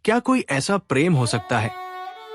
क्या कोई ऐसा प्रेम हो सकता है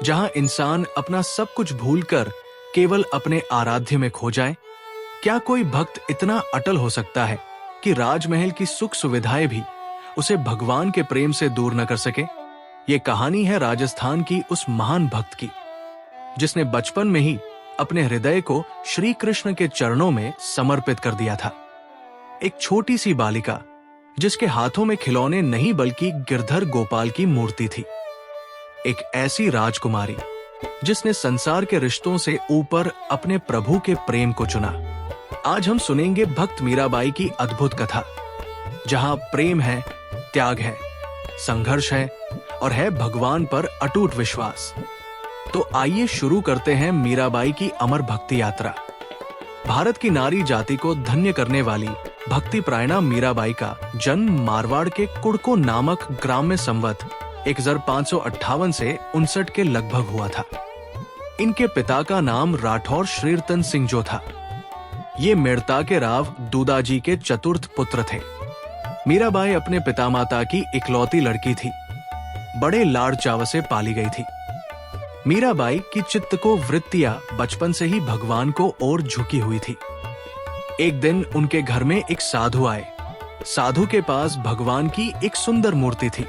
जहां इंसान अपना सब कुछ भूलकर केवल अपने आराध्य में खो जाए? क्या कोई भक्त इतना अटल हो सकता है कि राजमहल की सुख सुविधाएं भी उसे भगवान के प्रेम से दूर न कर सके? ये कहानी है राजस्थान की उस महान भक्त की, जिसने बचपन में ही अपने हृदय को श्री कृष्ण के चरणों में समर्पित कर दिया था। एक छोटी सी बालिका जिसके हाथों में खिलौने नहीं बल्कि गिरधर गोपाल की मूर्ति थी। एक ऐसी राजकुमारी जिसने संसार के रिश्तों से ऊपर अपने प्रभु के प्रेम को चुना। आज हम सुनेंगे भक्त मीराबाई की अद्भुत कथा, जहां प्रेम है, त्याग है, संघर्ष है और है भगवान पर अटूट विश्वास। तो आइए शुरू करते हैं मीराबाई की अमर भक्ति यात्रा। भारत की नारी जाति को धन्य करने वाली भक्ति प्रायणा मीराबाई का जन्म मारवाड़ के कुड़को नामक ग्राम में संवत 1558 से 59 के लगभग हुआ था। इनके पिता का नाम राठौर श्रीरतन सिंह जो था। ये मेड़ता के राव दूदाजी के चतुर्थ पुत्र थे। मीराबाई अपने पिता माता की इकलौती लड़की थी। बड़े लाड़ चाव से पाली गई थी। मीराबाई की चित्त को वृत्तियां बचपन से ही भगवान को ओर झुकी हुई थी। एक दिन उनके घर में एक साधु आए। साधु के पास भगवान की एक सुंदर मूर्ति थी।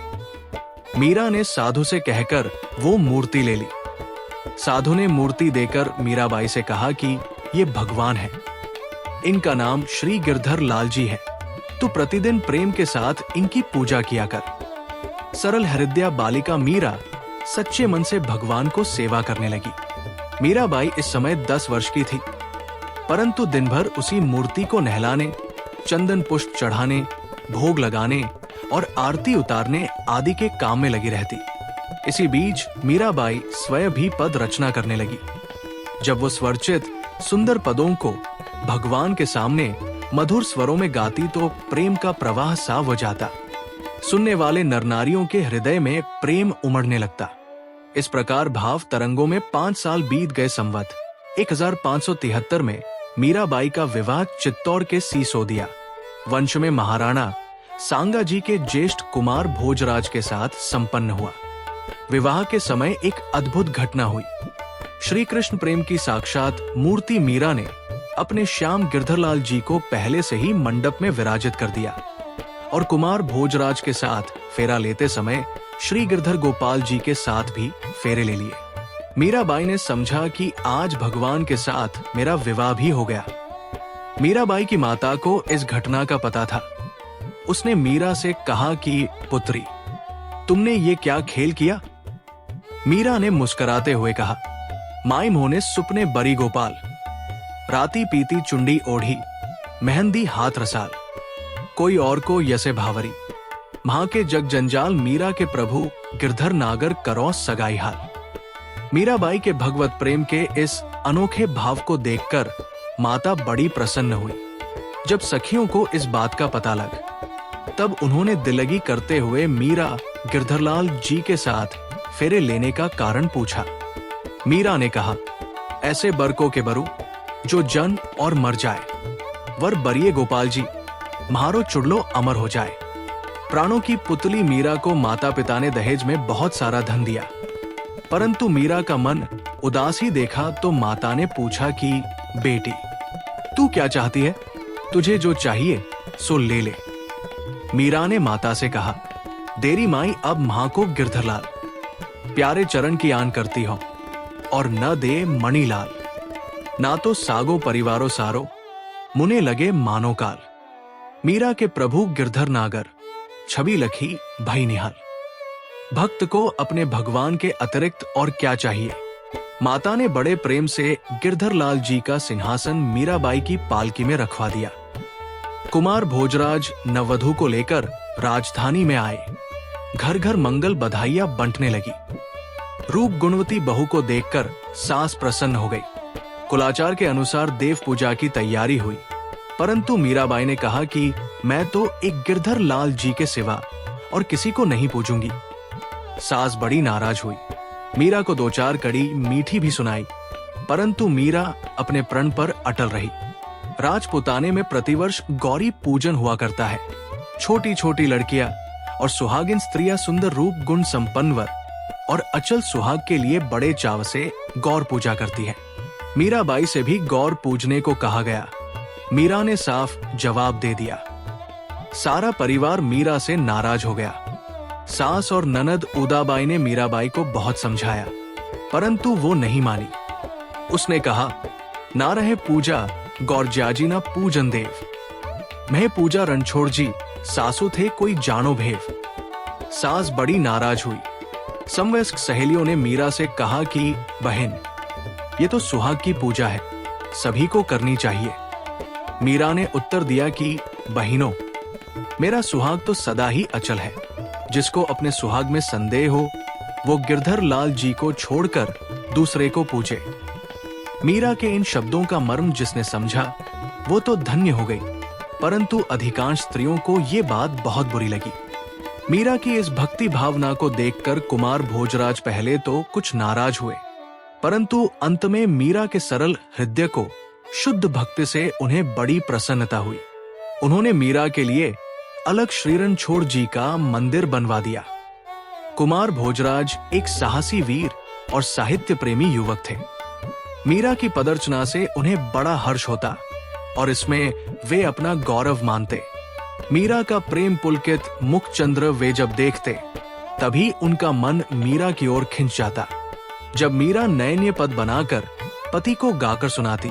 मीरा ने साधु से कहकर वो मूर्ति ले ली। साधु ने मूर्ति देकर मीराबाई से कहा कि ये भगवान है, इनका नाम श्री गिरधर लाल जी है, तो प्रतिदिन प्रेम के साथ इनकी पूजा किया कर। सरल हृदया बालिका मीरा सच्चे मन से भगवान को सेवा करने लगी। मीराबाई इस समय 10 वर्ष की थी, परंतु दिन भर उसी मूर्ति को नहलाने, चंदन पुष्प चढ़ाने, भोग लगाने और आरती उतारने आदि के काम में लगी रहती। इसी बीच मीराबाई स्वयं भी पद रचना करने लगी। जब वो स्वरचित सुंदर पदों को भगवान के सामने मधुर स्वरों में गाती तो प्रेम का प्रवाह सा हो जाता। सुनने वाले नरनारियों के हृदय में प्रेम उमड़ने लगता। इस प्रकार भाव तरंगों में 5 साल बीत गए। संवत 1573 में मीराबाई का विवाह चित्तौड़ के सीसोदिया वंश में महाराणा सांगा जी के ज्येष्ठ कुमार भोजराज के साथ संपन्न हुआ। विवाह के समय एक अद्भुत घटना हुई। श्री कृष्ण प्रेम की साक्षात मूर्ति मीरा ने अपने श्याम गिरधरलाल जी को पहले से ही मंडप में विराजित कर दिया और कुमार भोजराज के साथ फेरा लेते समय श्री गिरधर गोपाल जी के साथ भी फेरे ले लिए। मीराबाई ने समझा कि आज भगवान के साथ मेरा विवाह भी हो गया। मीराबाई की माता को इस घटना का पता था। उसने मीरा से कहा कि पुत्री, तुमने ये क्या खेल किया? मीरा ने मुस्कुराते हुए कहा, माई मोने सुपने बरी गोपाल, राती पीती चुंडी ओढ़ी, मेहंदी हाथ रसाल, कोई और को यसे भावरी, मां के जग जंजाल, मीरा के प्रभु गिरधर नागर करो सगाई हाल। मीराबाई के भगवत प्रेम के इस अनोखे भाव को देखकर माता बड़ी प्रसन्न हुई। जब सखियों को इस बात का पता लग, तब उन्होंने दिलगी करते हुए मीरा गिरधरलाल जी के साथ फेरे लेने का कारण पूछा। मीरा ने कहा, ऐसे बरको के बरु जो जन और मर जाए, वर बरिए गोपाल जी, म्हारो चुड़लो अमर हो जाए। प्राणों की पुतली मीरा को माता पिता ने दहेज में बहुत सारा धन दिया, परंतु मीरा का मन उदास ही देखा तो माता ने पूछा कि बेटी, तू क्या चाहती है? तुझे जो चाहिए सो ले ले। मीरा ने माता से कहा, देरी माई अब मां को गिरधरलाल प्यारे चरण की आन करती हो और न दे मणिलाल, ना तो सागो परिवारो सारो, मुने लगे मानो काल। मीरा के प्रभु गिरधर नागर, छवि लखी भई निहाल। भक्त को अपने भगवान के अतिरिक्त और क्या चाहिए? माता ने बड़े प्रेम से गिरधरलाल जी का सिंहासन मीराबाई की पालकी में रखवा दिया। कुमार भोजराज नववधू को लेकर राजधानी में आए। घर घर मंगल बधाइयां बंटने लगी। रूप गुणवती बहू को देखकर सास प्रसन्न हो गई। कुलाचार के अनुसार देव पूजा की तैयारी हुई, परंतु मीराबाई ने कहा कि मैं तो एक गिरधर लाल जी के सिवा और किसी को नहीं पूजूंगी। सास बड़ी नाराज हुई। मीरा को 2-4 कड़ी मीठी भी सुनाई, परंतु मीरा अपने प्रण पर अटल रही। राजपुताने में प्रतिवर्ष गौरी पूजन हुआ करता है। छोटी छोटी लड़कियां और सुहागिन स्त्रियां सुंदर रूप गुण संपन्नवर और अचल सुहाग के लिए बड़े चाव से गौर पूजा करती है। मीराबाई से भी गौर पूजने को कहा गया। मीरा ने साफ जवाब दे दिया। सारा परिवार मीरा से नाराज हो गया। सास और ननद उदाबाई ने मीराबाई को बहुत समझाया, परंतु वो नहीं मानी। उसने कहा, ना रहे पूजा गौर ज्याजी ना पूजन देव। मैं पूजा रणछोड़ जी सासु थे कोई जानो भेव। सास बड़ी नाराज हुई। समवयस्क सहेलियों ने मीरा से कहा कि बहन, ये तो सुहाग की पूजा है, सभी को करनी चाहिए। मीरा ने उत्तर दिया कि बहिनों, मेरा सुहाग तो सदा ही अचल है। जिसको अपने सुहाग में संदेह हो वो गिरधर लाल जी को छोड़कर दूसरे को पूजे। मीरा के इन शब्दों का मर्म जिसने समझा वो तो धन्य हो गई, परंतु अधिकांश स्त्रियों को ये बात बहुत बुरी लगी। मीरा की इस भक्ति भावना को देखकर कुमार भोजराज पहले तो कुछ नाराज हुए, परंतु अंत में मीरा के सरल हृदय को शुद्ध भक्ति से उन्हें बड़ी प्रसन्नता हुई। उन्होंने मीरा के लिए अलग श्री रणछोड़ जी का मंदिर बनवा दिया। कुमार भोजराज एक साहसी वीर और साहित्य प्रेमी युवक थे। मीरा की पदर्चना से उन्हें बड़ा हर्ष होता और इसमें वे अपना गौरव मानते। मीरा का प्रेम पुलकित मुख चंद्र वे जब देखते तभी उनका मन मीरा की ओर खिंच जाता। जब मीरा नयनीय पद बनाकर पति को गाकर सुनाती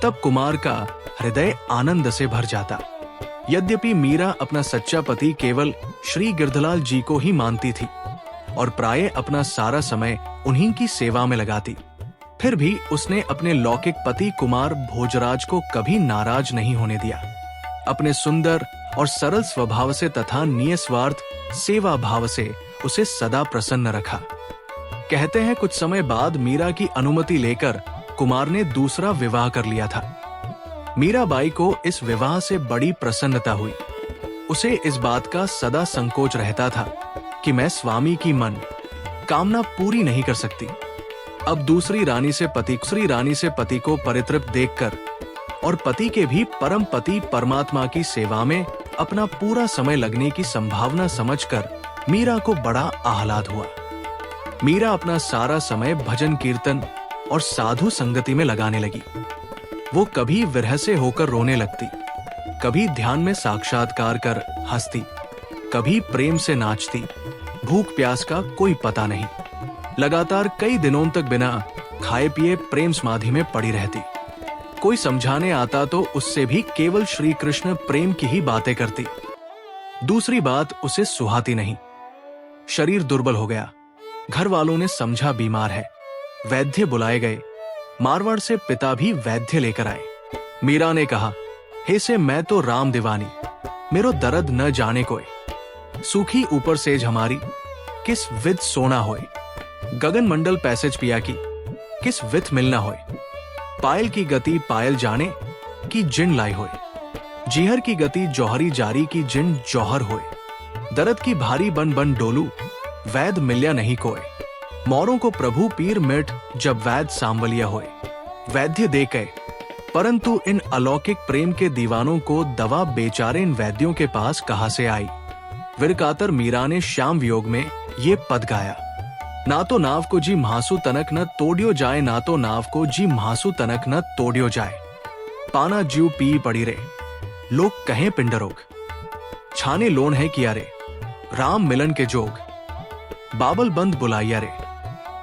तब कुमार का हृदय आनंद से भर जाता। यद्यपि मीरा अपना सच्चा पति केवल श्री गिरधलाल जी को ही मानती थी और प्रायः अपना सारा समय उन्हीं की सेवा में लगाती, फिर भी उसने अपने लौकिक पति कुमार भोजराज को कभी नाराज नहीं होने दिया। अपने सुंदर और सरल स्वभाव से तथा निस्वार्थ सेवा भाव से उसे सदा प्रसन्न रखा। कहते हैं कुछ समय बाद मीरा की अनुमति लेकर कुमार ने दूसरा विवाह कर लिया था। मीराबाई को इस विवाह से बड़ी प्रसन्नता हुई। उसे इस बात का सदा संकोच रहता था कि मैं स्वामी की मन कामना पूरी नहीं कर सकती। अब दूसरी रानी से पति को परितृप्त देखकर और पति के भी परम पति परमात्मा की सेवा में अपना पूरा समय लगने की संभावना समझकर मीरा को बड़ा आह्लाद हुआ। मीरा अपना सारा समय भजन कीर्तन और साधु संगति में लगाने लगी। वो कभी विरह से होकर रोने लगती, कभी ध्यान में साक्षात्कार कर हंसती, कभी प्रेम से नाचती। भूख प्यास का कोई पता नहीं। लगातार कई दिनों तक बिना खाए पिए प्रेम समाधि में पड़ी रहती। कोई समझाने आता तो उससे भी केवल श्री कृष्ण प्रेम की ही बातें करती। दूसरी बात उसे सुहाती नहीं। शरीर दुर्बल हो गया। घर वालों ने समझा बीमार है। वैद्य बुलाए गए। मारवाड़ से पिता भी वैद्य लेकर आए। मीरा ने कहा, हे से मैं तो राम दीवानी, मेरो दर्द न जाने कोई। सूखी ऊपर सेज हमारी, किस विद सोना होए। गगन मंडल पैसेज पिया की, किस विथ मिलना होए। पायल की गति पायल जाने की जिन लाई होए। जीहर की गति जौहरी जारी की जिन जौहर होए। दर्द की भारी बन बन डोलू, वैद मिल्या नहीं कोय। मोरों को प्रभु पीर मिट जब वैद सांवलिया होए। वैद्य दे गए, परंतु इन अलौकिक प्रेम के दीवानों को दवा बेचारे इन वैद्यों के पास कहां से आई। विरकातर मीरा ने श्याम वियोग में ये पद गाया, ना तो नाव को जी म्हासु तनक न तोड़ियो जाए, ना तो नाव को जी म्हासु तनक न तोड़ियो जाए। पाना जीव पी पड़ी रे, लोग कहें पिंडरोग। छाने लोन है किया रे, राम मिलन के जोग। बाबल बंद बुलाइया रे,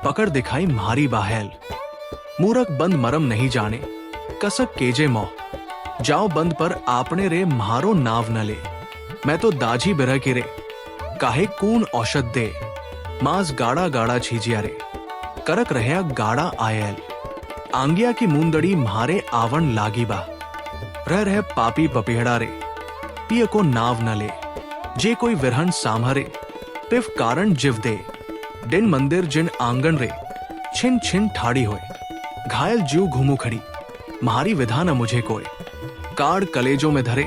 पकड़ दिखाई म्हारी बाहेल। मूरख बंद मरम नहीं जाने, कसक केजे मोह। जाओ बंद पर आपने रे म्हारो नाव न ले। मैं तो दाजी बिरह की रे, काहे कून औषध दे। मांस गाड़ा गाड़ा छीजिया रे, करक रहया गाड़ा आयल। आंगिया की मुंदड़ी म्हारे आवण लागी बा। रह पापी पपीहड़ा रे, पिय को नाव न ले। जे कोई विरहन सांभरे, पिफ कारण जिव दे। दिन मंदिर जिन आंगन रे, छिन छिन ठाड़ी होए। घायल जीव घूमू खड़ी, म्हारी विधा न मुझे कोय। काड़ कलेजों में धरे,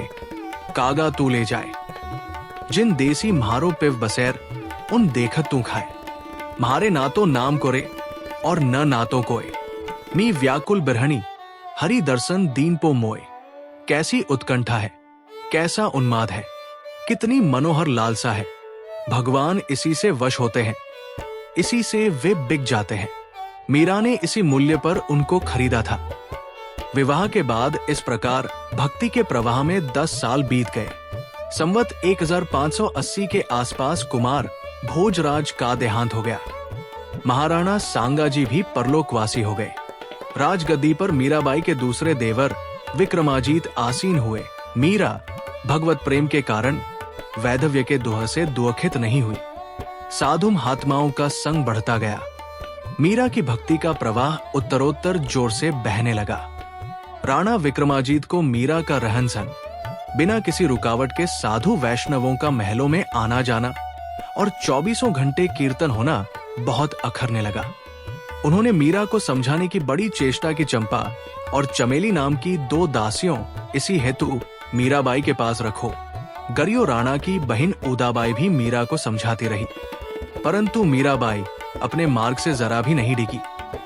कागा तू ले जाए। जिन देसी म्हारो पिव बसैर, उन देखत तू खाए। म्हारे ना तो नाम को रे, और न ना तो कोय। मी व्याकुल बिरहणी, हरि दर्शन दीन पो मोय। कैसी उत्कंठा है, कैसा उन्माद है, कितनी मनोहर लालसा है। भगवान इसी से वश होते हैं, इसी से वे बिक जाते हैं। मीरा ने इसी मूल्य पर उनको खरीदा था। विवाह के बाद इस प्रकार भक्ति के प्रवाह में 10 साल बीत गए। संवत 1580 के आसपास कुमार भोजराज का देहांत हो गया। महाराणा सांगाजी भी परलोकवासी हो गए। राजगद्दी पर मीराबाई के दूसरे देवर विक्रमाजीत आसीन हुए। मीरा भगवत प्रेम के कारण वैधव्य के दुह से दुखित नहीं हुई। साधु महात्माओं का संग बढ़ता गया। मीरा की भक्ति का प्रवाह उत्तरोत्तर जोर से बहने लगा। राणा विक्रमाजीत को मीरा का रहन सहन, बिना किसी रुकावट के साधु वैष्णवों का महलों में आना जाना और 24 घंटे कीर्तन होना बहुत अखरने लगा। उन्होंने मीरा को समझाने की बड़ी चेष्टा की। चंपा और चमेली नाम की 2 दासियों इसी हेतु मीराबाई के पास रखो। गरियो राणा की बहन उदाबाई भी मीरा को समझाती रही, परंतु मीराबाई अपने मार्ग से जरा भी नहीं डिगी।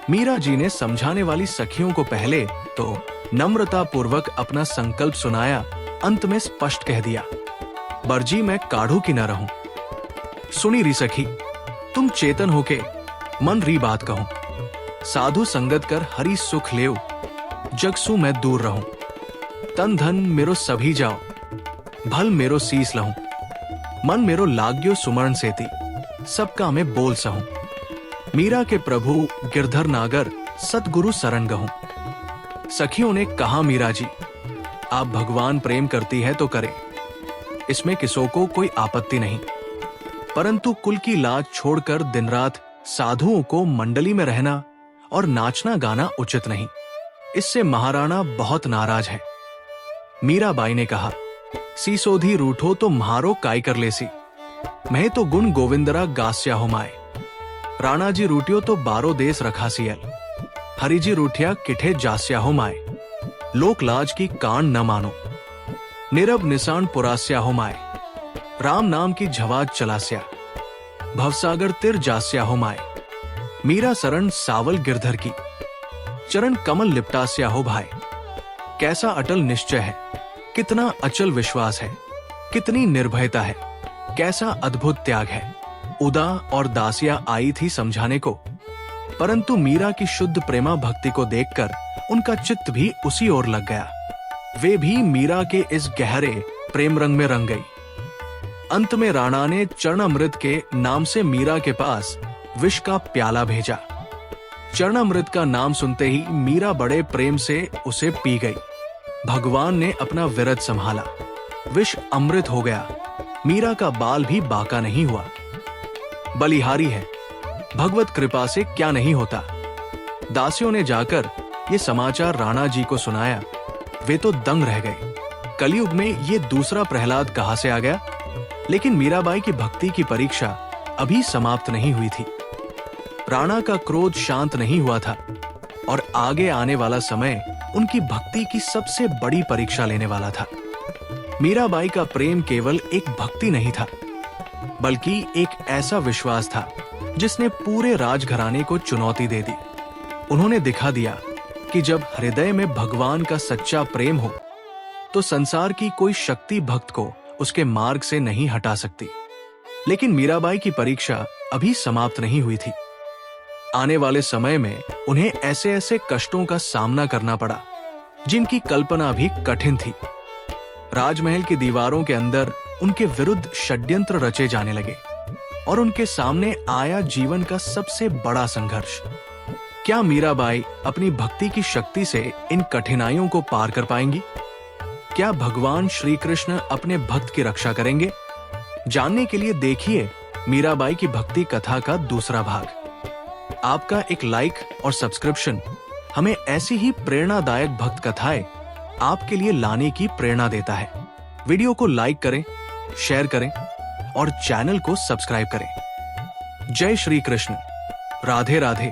मीरा जी ने समझाने वाली सखियों को पहले तो नम्रता पूर्वक अपना संकल्प सुनाया, अंत में स्पष्ट कह दिया, बरजी मैं काढ़ू की न रहूं। सुनी री सखी, तुम चेतन होके मन री बात कहूं। साधु संगत कर हरि सुख लेव, जग सु मैं दूर रहूं। तन धन मेरो सभी जाओ, भल मेरो सीस लहूं। मन मेरो लाग्यो सुमरण सेती, सबका मैं बोल सहूं। मीरा के प्रभु गिरधर नागर, सतगुरु शरण गहूं। सखियों ने कहा, मीरा जी आप भगवान प्रेम करती है तो करे, इसमें किसों को कोई आपत्ति नहीं, परंतु कुल की लाज छोड़कर दिन रात साधुओं को मंडली में रहना और नाचना गाना उचित नहीं। इससे महाराणा बहुत नाराज है। मीराबाई ने कहा, सीसोधी रूठो तो म्हारो काय कर लेसी, मैं तो गुण गोविंदरा गास्या हो माए। राणा जी रूठियो तो 12 देश रखा सियल, हरि जी रूठिया किठे जास्या हो माए। लोक लाज की कान न मानो, निरब निशान पुरास्या हो माए। राम नाम की झवाज चलास्या, भवसागर तिर जास्या हो माए। मीरा शरण सावल गिरधर की, चरण कमल लिपटास्या हो भाई। कैसा अटल निश्चय है, कितना अचल विश्वास है, कितनी निर्भयता है, कैसा अद्भुत त्याग है। उदा और दासिया आई थी समझाने को, परंतु मीरा की शुद्ध प्रेमा भक्ति को देखकर उनका चित्त भी उसी ओर लग गया। वे भी मीरा के इस गहरे प्रेम रंग में रंग गई। अंत में राणा ने चरणामृत के नाम से मीरा के पास विष का प्याला भेजा। चरणामृत का नाम सुनते ही मीरा बड़े प्रेम से उसे पी गई। भगवान ने अपना विरत संभाला, विष अमृत हो गया। मीरा का बाल भी बाका नहीं हुआ। बलिहारी है, भगवत कृपा से क्या नहीं होता। दासियों ने जाकर ये समाचार राणा जी को सुनाया। वे तो दंग रह गए। कलयुग में ये दूसरा प्रहलाद कहां से आ गया। लेकिन मीराबाई की भक्ति की परीक्षा अभी समाप्त नहीं हुई थी। राणा का क्रोध शांत नहीं हुआ था और आगे आने वाला समय उनकी भक्ति की सबसे बड़ी परीक्षा लेने वाला था। मीराबाई का प्रेम केवल एक भक्ति नहीं था, बल्कि एक ऐसा विश्वास था जिसने पूरे राजघराने को चुनौती दे दी। उन्होंने दिखा दिया कि जब हृदय में भगवान का सच्चा प्रेम हो तो संसार की कोई शक्ति भक्त को उसके मार्ग से नहीं हटा सकती। लेकिन मीराबाई की परीक्षा अभी समाप्त नहीं हुई थी। आने वाले समय में उन्हें ऐसे ऐसे कष्टों का सामना करना पड़ा जिनकी कल्पना भी कठिन थी। राजमहल की दीवारों के अंदर उनके विरुद्ध षड्यंत्र रचे जाने लगे और उनके सामने आया जीवन का सबसे बड़ा संघर्ष। क्या मीराबाई अपनी भक्ति की शक्ति से इन कठिनाइयों को पार कर पाएंगी? क्या भगवान श्री कृष्ण अपने भक्त की रक्षा करेंगे? जानने के लिए देखिए मीराबाई की भक्ति कथा का दूसरा भाग। आपका एक लाइक और सब्सक्रिप्शन हमें ऐसी ही प्रेरणादायक भक्त कथाएं आपके लिए लाने की प्रेरणा देता है। वीडियो को लाइक करें, शेयर करें और चैनल को सब्सक्राइब करें। जय श्री कृष्ण। राधे राधे।